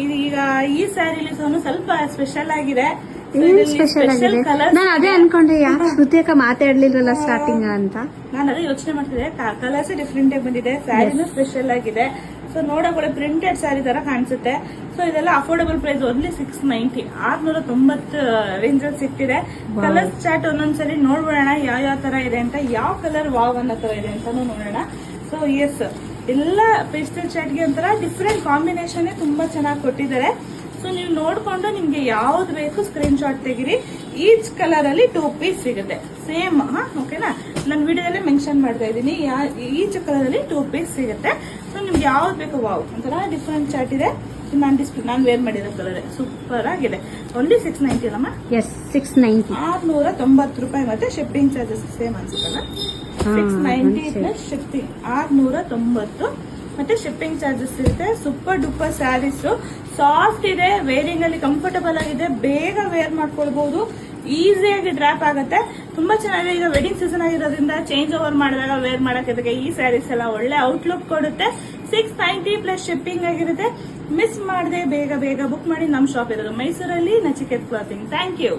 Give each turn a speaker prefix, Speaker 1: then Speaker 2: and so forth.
Speaker 1: ಈಗ ಈ ಸ್ಯಾರಿಲಿ ಸ್ವಲ್ಪ ಸ್ಪೆಷಲ್ ಆಗಿದೆ.
Speaker 2: ಸ್ಪೆಷಲ್ ಆಗಿದೆ. ನಾನು ಅದೇ ಅನ್ಕೊಂಡೆ, ಯಾಕೆ ಶ್ರುತಿ ಅಕ್ಕ ಮಾತಾಡ್ಲಿಲ್ವಲ್ಲ ಸ್ಟಾರ್ಟಿಂಗ್ ಅಂತ.
Speaker 1: ನಾನು ಅದೇ ಯೋಚನೆ ಮಾಡ್ತಿದ್ದೆ. ಕಲರ್ಸ್ ಡಿಫ್ರೆಂಟ್ ಆಗಿ ಬಂದಿದೆ, ಸ್ಯಾರಿನೂ ಸ್ಪೆಷಲ್ ಆಗಿದೆ. ಸೊ ನೋಡೋಕೆ ಪ್ರಿಂಟೆಡ್ ಸ್ಯಾರಿ ತರ ಕಾಣಿಸುತ್ತೆ. ಸೊ ಇದೆಲ್ಲ ಅಫೋರ್ಡಬಲ್ ಪ್ರೈಸ್, ಓನ್ಲಿ 690, 690 ರೇಂಜ್ ಅಲ್ಲಿ ಸಿಗ್ತಿದೆ. ಕಲರ್ಸ್ ಚಾರ್ಟ್ ಒಂದೊಂದ್ಸರಿ ನೋಡ್ಬಿಡೋಣ ಯಾವ ತರ ಇದೆ ಅಂತ, ಯಾವ ಕಲರ್ ವಾವ್ ಅನ್ನೋ ತರ ಇದೆ ಅಂತಾನು ನೋಡೋಣ. ಸೊ ಎಸ್, ಎಲ್ಲ ಪೇಸ್ಟಲ್ ಚಾರ್ಟ್ಗೆ ಒಂಥರ ಡಿಫ್ರೆಂಟ್ ಕಾಂಬಿನೇಷನ್ ತುಂಬಾ ಚೆನ್ನಾಗಿ ಕೊಟ್ಟಿದ್ದಾರೆ. ಸೊ ನೀವು ನೋಡ್ಕೊಂಡು ನಿಮ್ಗೆ ಯಾವ್ದು ಬೇಕು ಸ್ಕ್ರೀನ್ ಶಾಟ್ ತೆಗಿರಿ. ಈಚ್ ಕಲರ್ ಅಲ್ಲಿ 2 ಪೀಸ್ ಸಿಗುತ್ತೆ ಸೇಮ್. ಓಕೆನಾ, ನಾನು ವಿಡಿಯೋದಲ್ಲೇ ಮೆನ್ಷನ್ ಮಾಡ್ತಾ ಇದ್ದೀನಿ. ಈಚ್ ಕಲರ್ ಅಲ್ಲಿ 2 ಪೀಸ್ ಸಿಗುತ್ತೆ. ಸೊ ನಿಮ್ಗೆ ಯಾವ್ದು ಬೇಕು, ವಾವ್ ಒಂಥರ ಡಿಫ್ರೆಂಟ್ ಚಾರ್ಟ್ ಇದೆ. ನಾನು ವೇರ್ ಮಾಡಿರೋ ಕಲರ್ ಸೂಪರ್ ಆಗಿದೆ. ಓನ್ಲಿ 690 ಅಲ್ಲಮ್ಮ?
Speaker 2: ಎಸ್, 690,
Speaker 1: 690 ರೂಪಾಯಿ. ಮತ್ತೆ ಶಿಪ್ಪಿಂಗ್ ಚಾರ್ಜಸ್ ಸೇಮ್ ಅನ್ಸುತ್ತಲ್ಲ, 690 ಪ್ಲಸ್ ಶಿಪ್ಪಿಂಗ್ 690 ಮತ್ತೆ ಶಿಪ್ಪಿಂಗ್ ಚಾರ್ಜಸ್ ಇರುತ್ತೆ. ಸೂಪರ್ ಡೂಪರ್ ಸ್ಯಾರೀಸ್, ಸಾಫ್ಟ್ ಇದೆ, ವೇರಿಂಗ್ ಅಲ್ಲಿ ಕಂಫರ್ಟಬಲ್ ಆಗಿದೆ, ಬೇಗ ವೇರ್ ಮಾಡ್ಕೊಳ್ಬಹುದು, ಈಸಿಯಾಗಿ ಡ್ರಾಪ್ ಆಗುತ್ತೆ. ತುಂಬಾ ಚೆನ್ನಾಗಿದೆ. ಈಗ ವೆಡ್ಡಿಂಗ್ ಸೀಸನ್ ಆಗಿರೋದ್ರಿಂದ ಚೇಂಜ್ ಓವರ್ ಮಾಡಿದಾಗ ವೇರ್ ಮಾಡಕ್ಕೆ ಈ ಸ್ಯಾರೀಸ್ ಎಲ್ಲ ಒಳ್ಳೆ ಔಟ್ಲುಕ್ ಕೊಡುತ್ತೆ. 690 ಪ್ಲಸ್ ಶಿಪ್ಪಿಂಗ್ ಆಗಿರುತ್ತೆ. ಮಿಸ್ ಮಾಡದೆ ಬೇಗ ಬುಕ್ ಮಾಡಿ. ನಮ್ಮ ಶಾಪ್ ಇರೋದು ಮೈಸೂರಲ್ಲಿ, ನಚಿಕೇತ್ ಕ್ಲಾತಿಂಗ್. Thank you.